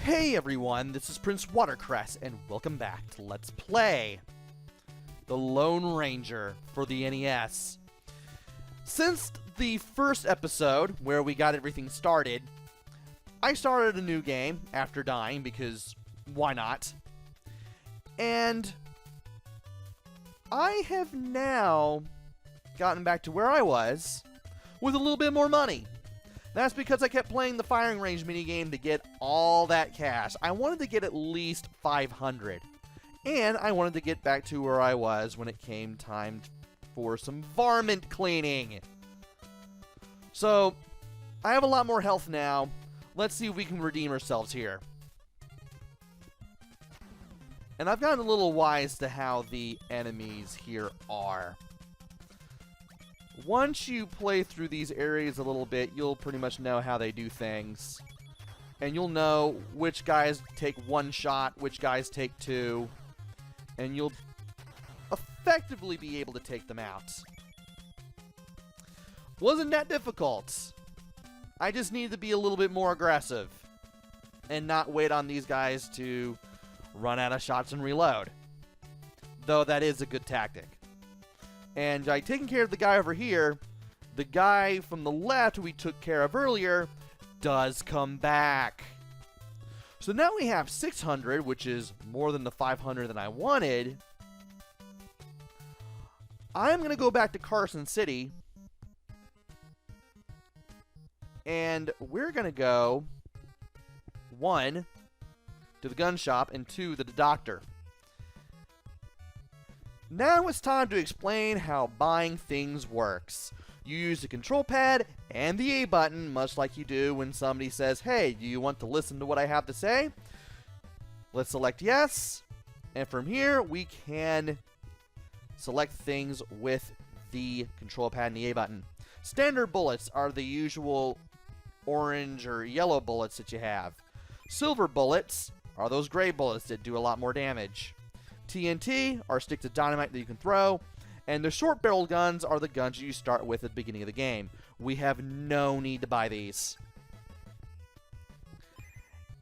Hey everyone, this is PrinceWatercress, and welcome back to Let's Play The Lone Ranger for the NES. Since the first episode, where we got everything started, I started a new game after dying, because why not? And I have now gotten back to where I was with a little bit more money. That's because I kept playing the firing range minigame to get all that cash. I wanted to get at least 500. And I wanted to get back to where I was when it came time for some varmint cleaning. So, I have a lot more health now. Let's see if we can redeem ourselves here. And I've gotten a little wise to how the enemies here are. Once you play through these areas a little bit, you'll pretty much know how they do things. And you'll know which guys take one shot, which guys take two. And you'll effectively be able to take them out. Wasn't that difficult. I just needed to be a little bit more aggressive. And not wait on these guys to run out of shots and reload. Though that is a good tactic. And by taking care of the guy over here, the guy from the left who we took care of earlier does come back. So now we have 600, which is more than the 500 that I wanted. I'm going to go back to Carson City. And we're going to go, 1, to the gun shop, and 2, to the doctor. Now it's time to explain how buying things works. You use the control pad and the A button, much like you do when somebody says, hey, do you want to listen to what I have to say? Let's select yes. And from here, we can select things with the control pad and the A button. Standard bullets are the usual orange or yellow bullets that you have. Silver bullets are those gray bullets that do a lot more damage. TNT are sticks of dynamite that you can throw, and the short-barreled guns are the guns you start with at the beginning of the game. We have no need to buy these.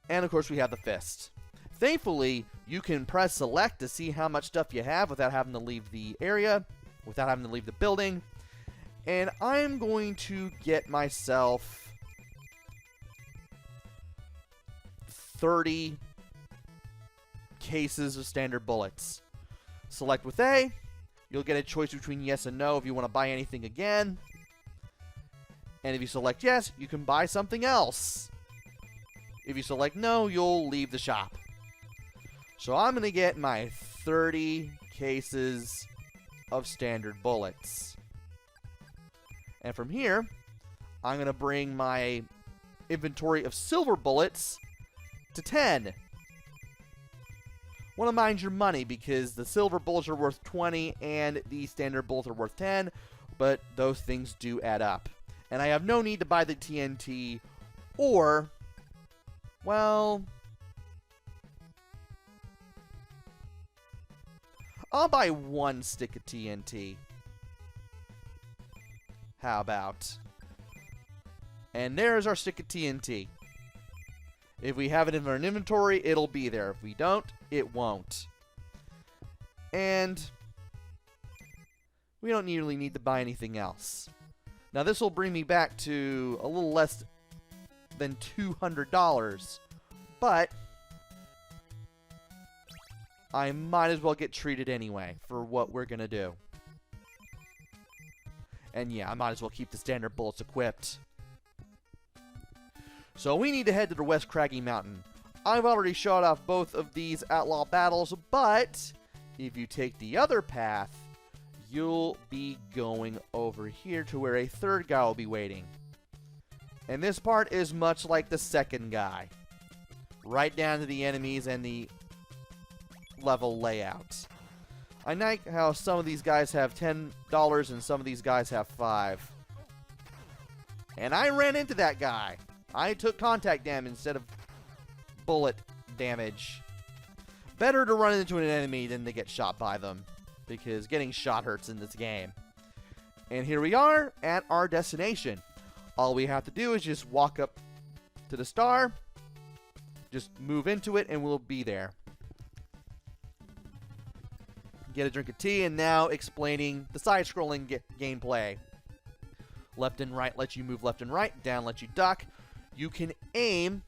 And of course we have the fist. Thankfully, you can press select to see how much stuff you have without having to leave the area, without having to leave the building. And I'm going to get myself 30 cases of standard bullets. Select with A. You'll get a choice between yes and no if you want to buy anything again. And if you select yes, you can buy something else. If you select no, you'll leave the shop. So I'm going to get my 30 cases of standard bullets. And from here, I'm going to bring my inventory of silver bullets to 10. Want to mind your money because the silver bullets are worth 20 and the standard bullets are worth 10, but those things do add up. And I have no need to buy the TNT or, well, I'll buy 1 stick of TNT. How about? And there's our stick of TNT. If we have it in our inventory, it'll be there. If we don't, it won't. And we don't really need to buy anything else. Now this will bring me back to a little less than $200, but I might as well get treated anyway for what we're going to do. And yeah, I might as well keep the standard bullets equipped. So we need to head to the West Craggy Mountain. I've already shot off both of these outlaw battles, but if you take the other path, you'll be going over here to where a third guy will be waiting. And this part is much like the second guy. Right down to the enemies and the level layout. I like how some of these guys have $10 and some of these guys have $5. And I ran into that guy. I took contact damage instead of bullet damage. Better to run into an enemy than to get shot by them, because getting shot hurts in this game. And here we are at our destination. All we have to do is just walk up to the star, Just move into it and we'll be there. Get a drink of tea, and now explaining the side-scrolling gameplay. Left and right lets you move left and right. Down lets you duck. You can aim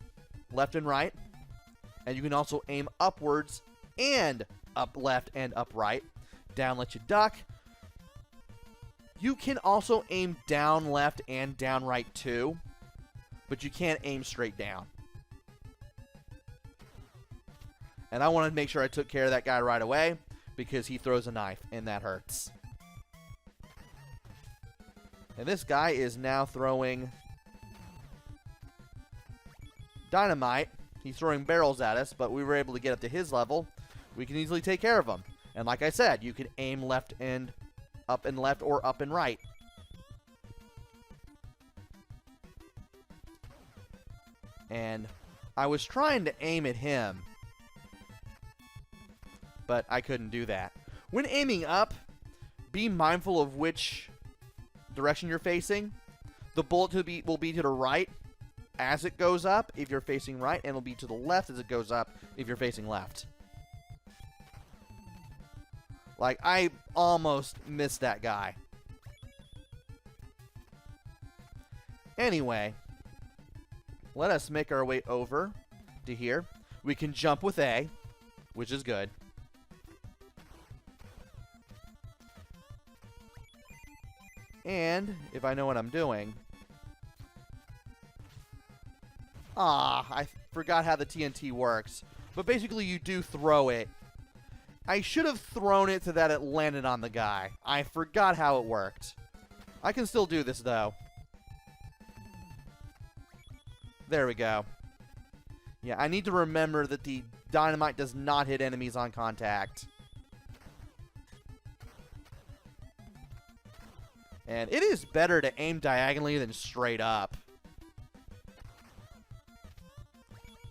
left and right. And you can also aim upwards and up left and up right. Down lets you duck. You can also aim down left and down right too. But you can't aim straight down. And I wanted to make sure I took care of that guy right away, because he throws a knife, and that hurts. And this guy is now throwing dynamite. He's throwing barrels at us, but we were able to get up to his level. We can easily take care of him. And like I said, you can aim left and left or up and right. And I was trying to aim at him, but I couldn't do that. When aiming up, be mindful of which direction you're facing. The bullet will be to the right as it goes up if you're facing right, and it'll be to the left as it goes up if you're facing left. Like, I almost missed that guy. Anyway, let us make our way over to here. We can jump with A, which is good. And if I know what I'm doing... I forgot how the TNT works. But basically you do throw it. I should have thrown it so that it landed on the guy. I forgot how it worked. I can still do this though. There we go. Yeah, I need to remember that the dynamite does not hit enemies on contact. And it is better to aim diagonally than straight up.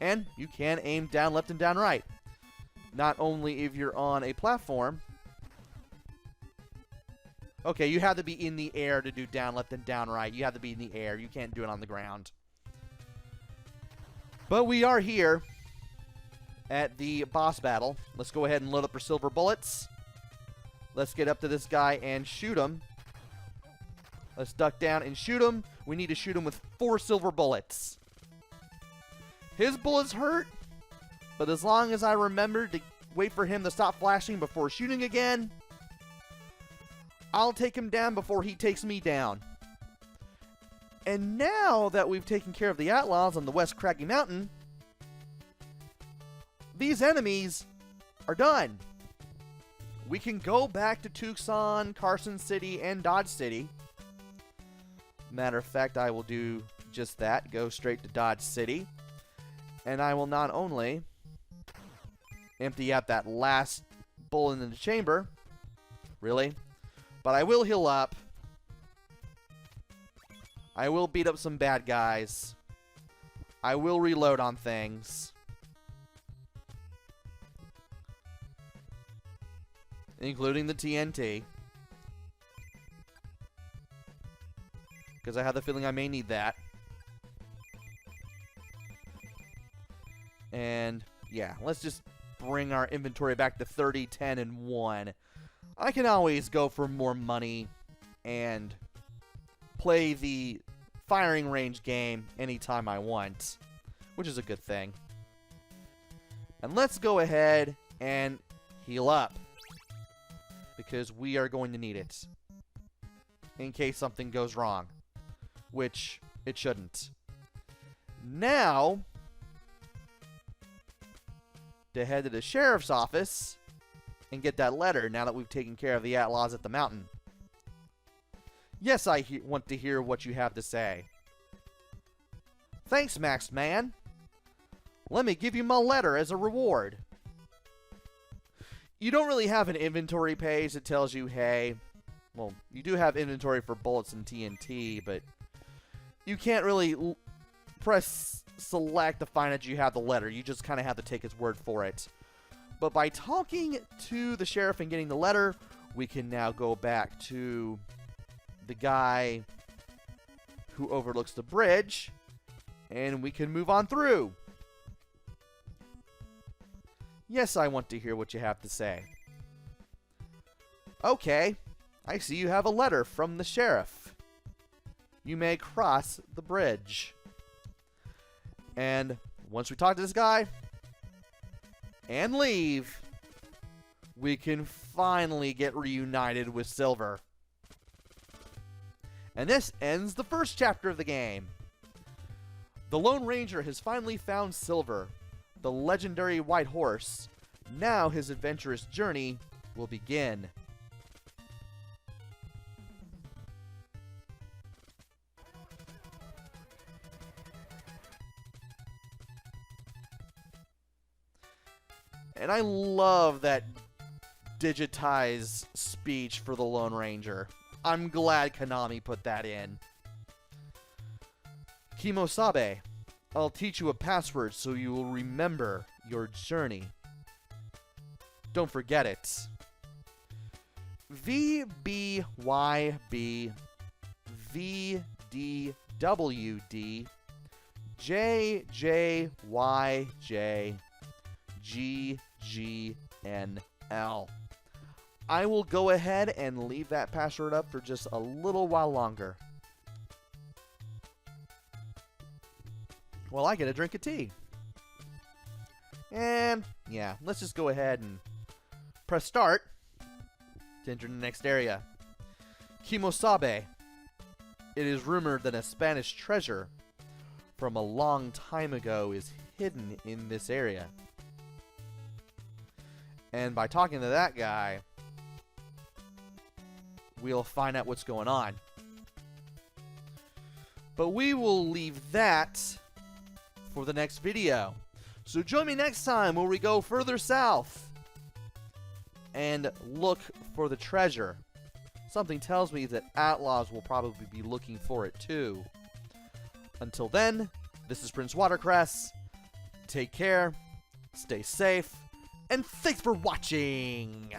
And you can aim down left and down right. Not only if you're on a platform. Okay, you have to be in the air to do down left and down right. You have to be in the air. You can't do it on the ground. But we are here at the boss battle. Let's go ahead and load up our silver bullets. Let's get up to this guy and shoot him. Let's duck down and shoot him. We need to shoot him with 4 silver bullets. His bullets hurt, but as long as I remember to wait for him to stop flashing before shooting again, I'll take him down before he takes me down. And now that we've taken care of the outlaws on the West Craggy Mountain, these enemies are done. We can go back to Tucson, Carson City, and Dodge City. Matter of fact, I will do just that. Go straight to Dodge City. And I will not only empty out that last bullet in the chamber, really, but I will heal up. I will beat up some bad guys. I will reload on things. Including the TNT. Because I have the feeling I may need that. And, yeah, let's just bring our inventory back to 30, 10, and 1. I can always go for more money and play the firing range game anytime I want, which is a good thing. And let's go ahead and heal up, because we are going to need it in case something goes wrong, which it shouldn't. Now, to head to the sheriff's office and get that letter now that we've taken care of the outlaws at the mountain. Yes, I want to hear what you have to say. Thanks, Masked Man. Let me give you my letter as a reward. You don't really have an inventory page that tells you, hey, well, you do have inventory for bullets and TNT, but you can't really press select to find out you have the letter. You just kind of have to take his word for it. But by talking to the sheriff and getting the letter, we can now go back to the guy who overlooks the bridge, and we can move on through. Yes, I want to hear what you have to say. Okay, I see you have a letter from the sheriff. You may cross the bridge. And once we talk to this guy and leave, we can finally get reunited with Silver. And this ends the first chapter of the game. The Lone Ranger has finally found Silver, the legendary white horse. Now his adventurous journey will begin. And I love that digitized speech for the Lone Ranger. I'm glad Konami put that in. Kimosabe, I'll teach you a password so you will remember your journey. Don't forget it. VBYB VDWD JJYJ GGNL. I will go ahead and leave that password up for just a little while longer. Well, I get a drink of tea. And, yeah, let's just go ahead and press start to enter the next area. Kimosabe. It is rumored that a Spanish treasure from a long time ago is hidden in this area. And by talking to that guy, we'll find out what's going on. But we will leave that for the next video. So join me next time where we go further south and look for the treasure. Something tells me that Outlaws will probably be looking for it too. Until then, this is PrinceWatercress. Take care, stay safe, and thanks for watching!